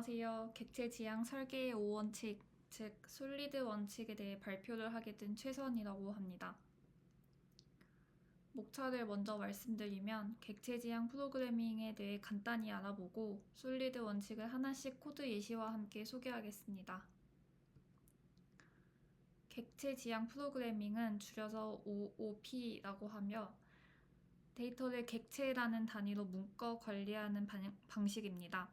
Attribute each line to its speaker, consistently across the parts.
Speaker 1: 안녕하세요. 객체 지향 설계의 5원칙, 즉 솔리드 원칙에 대해 발표를 하게 된 최선이라고 합니다. 목차를 먼저 말씀드리면 객체 지향 프로그래밍에 대해 간단히 알아보고 솔리드 원칙을 하나씩 코드 예시와 함께 소개하겠습니다. 객체 지향 프로그래밍은 줄여서 OOP라고 하며 데이터를 객체라는 단위로 묶어 관리하는 방식입니다.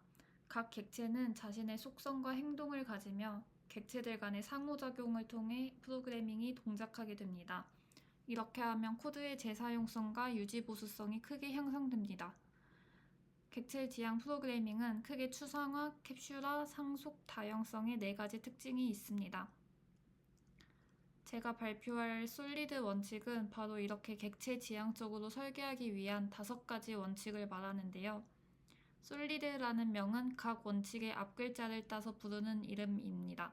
Speaker 1: 각 객체는 자신의 속성과 행동을 가지며 객체들 간의 상호작용을 통해 프로그래밍이 동작하게 됩니다. 이렇게 하면 코드의 재사용성과 유지보수성이 크게 향상됩니다. 객체 지향 프로그래밍은 크게 추상화, 캡슐화, 상속, 다형성의 4가지 특징이 있습니다. 제가 발표할 솔리드 원칙은 바로 이렇게 객체 지향적으로 설계하기 위한 5가지 원칙을 말하는데요. 솔리드라는 명은 각 원칙의 앞글자를 따서 부르는 이름입니다.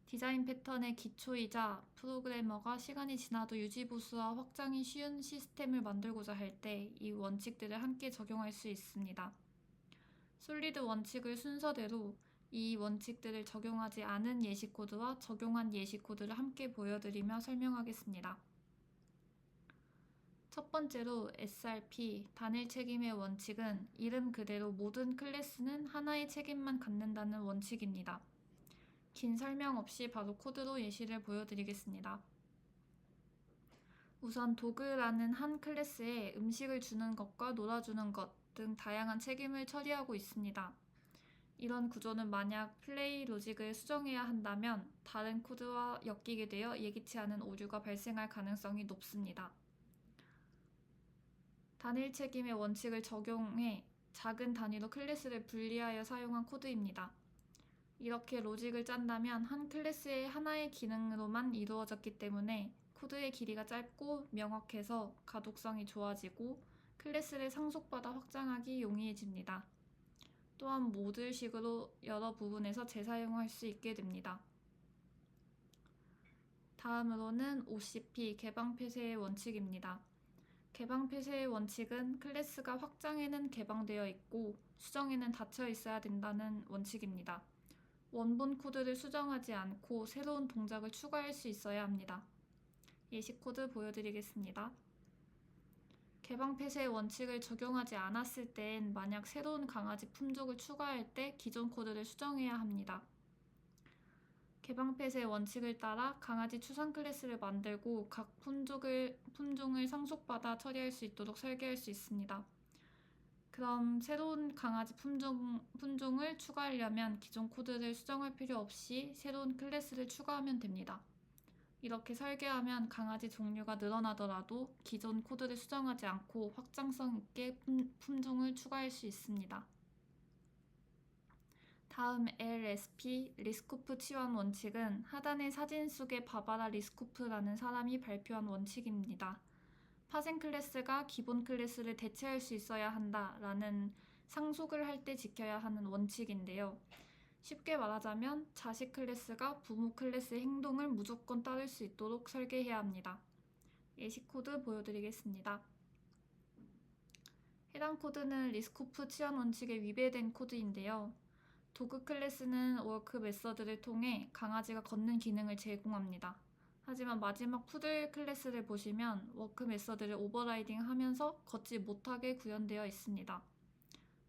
Speaker 1: 디자인 패턴의 기초이자 프로그래머가 시간이 지나도 유지보수와 확장이 쉬운 시스템을 만들고자 할 때 이 원칙들을 함께 적용할 수 있습니다. 솔리드 원칙을 순서대로 이 원칙들을 적용하지 않은 예시코드와 적용한 예시코드를 함께 보여드리며 설명하겠습니다. 첫 번째로 SRP, 단일 책임의 원칙은 이름 그대로 모든 클래스는 하나의 책임만 갖는다는 원칙입니다. 긴 설명 없이 바로 코드로 예시를 보여드리겠습니다. 우선 도그라는 한 클래스에 음식을 주는 것과 놀아주는 것 등 다양한 책임을 처리하고 있습니다. 이런 구조는 만약 플레이 로직을 수정해야 한다면 다른 코드와 엮이게 되어 예기치 않은 오류가 발생할 가능성이 높습니다. 단일 책임의 원칙을 적용해 작은 단위로 클래스를 분리하여 사용한 코드입니다. 이렇게 로직을 짠다면 한 클래스의 하나의 기능으로만 이루어졌기 때문에 코드의 길이가 짧고 명확해서 가독성이 좋아지고 클래스를 상속받아 확장하기 용이해집니다. 또한 모듈식으로 여러 부분에서 재사용할 수 있게 됩니다. 다음으로는 OCP, 개방 폐쇄의 원칙입니다. 개방 폐쇄의 원칙은 클래스가 확장에는 개방되어 있고 수정에는 닫혀 있어야 된다는 원칙입니다. 원본 코드를 수정하지 않고 새로운 동작을 추가할 수 있어야 합니다. 예시 코드 보여드리겠습니다. 개방 폐쇄의 원칙을 적용하지 않았을 땐 만약 새로운 강아지 품종을 추가할 때 기존 코드를 수정해야 합니다. 개방 폐쇄의 원칙을 따라 강아지 추상 클래스를 만들고 각 품종을 상속받아 처리할 수 있도록 설계할 수 있습니다. 그럼 새로운 강아지 품종을 추가하려면 기존 코드를 수정할 필요 없이 새로운 클래스를 추가하면 됩니다. 이렇게 설계하면 강아지 종류가 늘어나더라도 기존 코드를 수정하지 않고 확장성 있게 품종을 추가할 수 있습니다. 다음 LSP, 리스코프 치환 원칙은 하단의 사진 속의 바바라 리스코프라는 사람이 발표한 원칙입니다. 파생 클래스가 기본 클래스를 대체할 수 있어야 한다라는 상속을 할 때 지켜야 하는 원칙인데요. 쉽게 말하자면 자식 클래스가 부모 클래스의 행동을 무조건 따를 수 있도록 설계해야 합니다. 예시 코드 보여드리겠습니다. 해당 코드는 리스코프 치환 원칙에 위배된 코드인데요. 도그 클래스는 워크 메서드를 통해 강아지가 걷는 기능을 제공합니다. 하지만 마지막 푸들 클래스를 보시면 워크 메서드를 오버라이딩 하면서 걷지 못하게 구현되어 있습니다.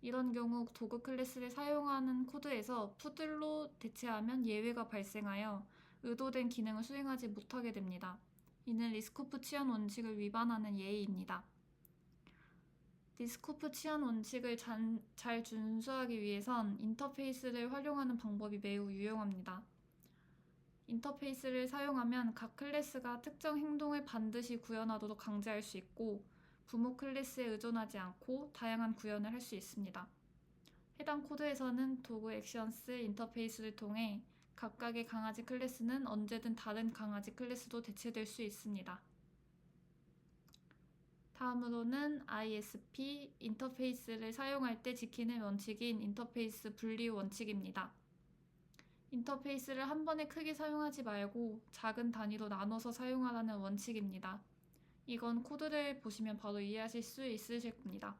Speaker 1: 이런 경우 도그 클래스를 사용하는 코드에서 푸들로 대체하면 예외가 발생하여 의도된 기능을 수행하지 못하게 됩니다. 이는 리스코프 치환 원칙을 위반하는 예의입니다. 리스코프 치환 원칙을 잘 준수하기 위해선 인터페이스를 활용하는 방법이 매우 유용합니다. 인터페이스를 사용하면 각 클래스가 특정 행동을 반드시 구현하도록 강제할 수 있고 부모 클래스에 의존하지 않고 다양한 구현을 할 수 있습니다. 해당 코드에서는 도구 액션스 인터페이스를 통해 각각의 강아지 클래스는 언제든 다른 강아지 클래스로 대체될 수 있습니다. 다음으로는 ISP, 인터페이스를 사용할 때 지키는 원칙인 인터페이스 분리 원칙입니다. 인터페이스를 한 번에 크게 사용하지 말고 작은 단위로 나눠서 사용하라는 원칙입니다. 이건 코드를 보시면 바로 이해하실 수 있으실 겁니다.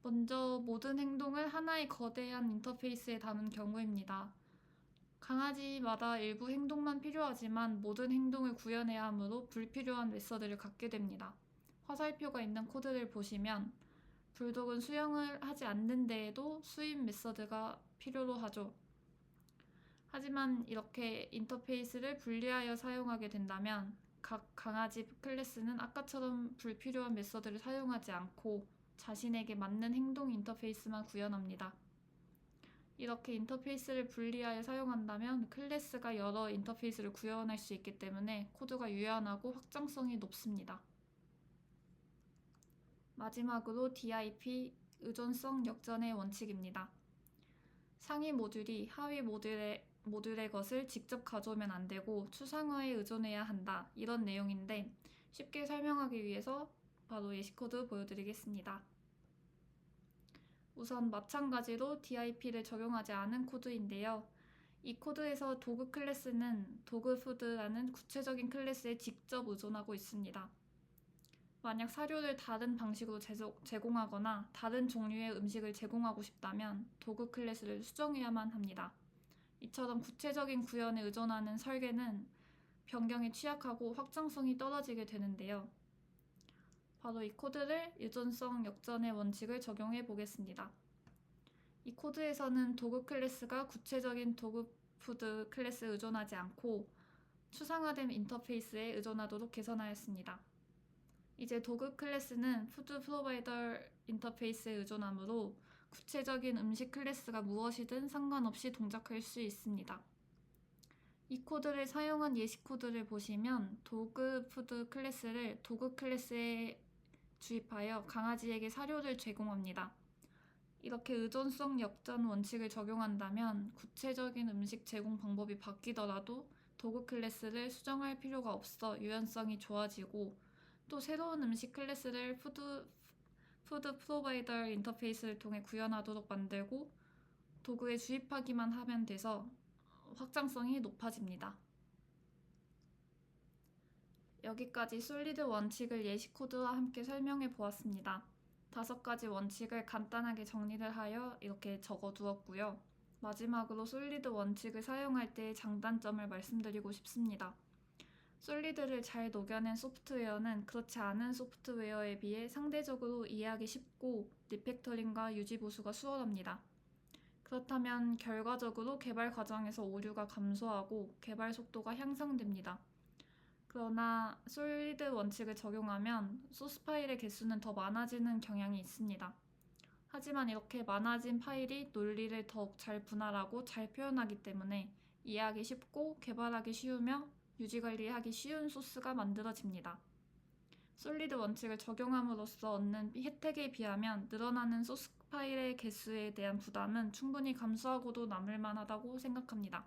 Speaker 1: 먼저 모든 행동을 하나의 거대한 인터페이스에 담은 경우입니다. 강아지마다 일부 행동만 필요하지만 모든 행동을 구현해야 하므로 불필요한 메서드를 갖게 됩니다. 화살표가 있는 코드를 보시면 불독은 수영을 하지 않는 데에도 수입 메서드가 필요로 하죠. 하지만 이렇게 인터페이스를 분리하여 사용하게 된다면 각 강아지 클래스는 아까처럼 불필요한 메서드를 사용하지 않고 자신에게 맞는 행동 인터페이스만 구현합니다. 이렇게 인터페이스를 분리하여 사용한다면 클래스가 여러 인터페이스를 구현할 수 있기 때문에 코드가 유연하고 확장성이 높습니다. 마지막으로 DIP 의존성 역전의 원칙입니다. 상위 모듈이 하위 모듈의 것을 직접 가져오면 안 되고 추상화에 의존해야 한다. 이런 내용인데 쉽게 설명하기 위해서 바로 예시 코드 보여드리겠습니다. 우선 마찬가지로 DIP를 적용하지 않은 코드인데요. 이 코드에서 도구 클래스는 도그푸드라는 구체적인 클래스에 직접 의존하고 있습니다. 만약 사료를 다른 방식으로 제공하거나 다른 종류의 음식을 제공하고 싶다면 도구 클래스를 수정해야만 합니다. 이처럼 구체적인 구현에 의존하는 설계는 변경에 취약하고 확장성이 떨어지게 되는데요. 바로 이 코드를 의존성 역전의 원칙을 적용해 보겠습니다. 이 코드에서는 도구 클래스가 구체적인 도그푸드 클래스에 의존하지 않고 추상화된 인터페이스에 의존하도록 개선하였습니다. 이제 도구 클래스는 푸드 프로바이더 인터페이스에 의존하므로 구체적인 음식 클래스가 무엇이든 상관없이 동작할 수 있습니다. 이 코드를 사용한 예시 코드를 보시면 도그 푸드 클래스를 도구 클래스에 주입하여 강아지에게 사료를 제공합니다. 이렇게 의존성 역전 원칙을 적용한다면 구체적인 음식 제공 방법이 바뀌더라도 도구 클래스를 수정할 필요가 없어 유연성이 좋아지고 또 새로운 음식 클래스를 푸드 프로바이더 인터페이스를 통해 구현하도록 만들고 도구에 주입하기만 하면 돼서 확장성이 높아집니다. 여기까지 솔리드 원칙을 예시 코드와 함께 설명해 보았습니다. 5가지 원칙을 간단하게 정리를 하여 이렇게 적어 두었고요. 마지막으로 솔리드 원칙을 사용할 때의 장단점을 말씀드리고 싶습니다. 솔리드를 잘 녹여낸 소프트웨어는 그렇지 않은 소프트웨어에 비해 상대적으로 이해하기 쉽고 리팩터링과 유지 보수가 수월합니다. 그렇다면 결과적으로 개발 과정에서 오류가 감소하고 개발 속도가 향상됩니다. 그러나 솔리드 원칙을 적용하면 소스 파일의 개수는 더 많아지는 경향이 있습니다. 하지만 이렇게 많아진 파일이 논리를 더욱 잘 분할하고 잘 표현하기 때문에 이해하기 쉽고 개발하기 쉬우며 유지관리하기 쉬운 소스가 만들어집니다. 솔리드 원칙을 적용함으로써 얻는 혜택에 비하면 늘어나는 소스 파일의 개수에 대한 부담은 충분히 감수하고도 남을 만하다고 생각합니다.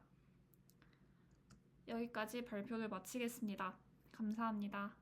Speaker 1: 여기까지 발표를 마치겠습니다. 감사합니다.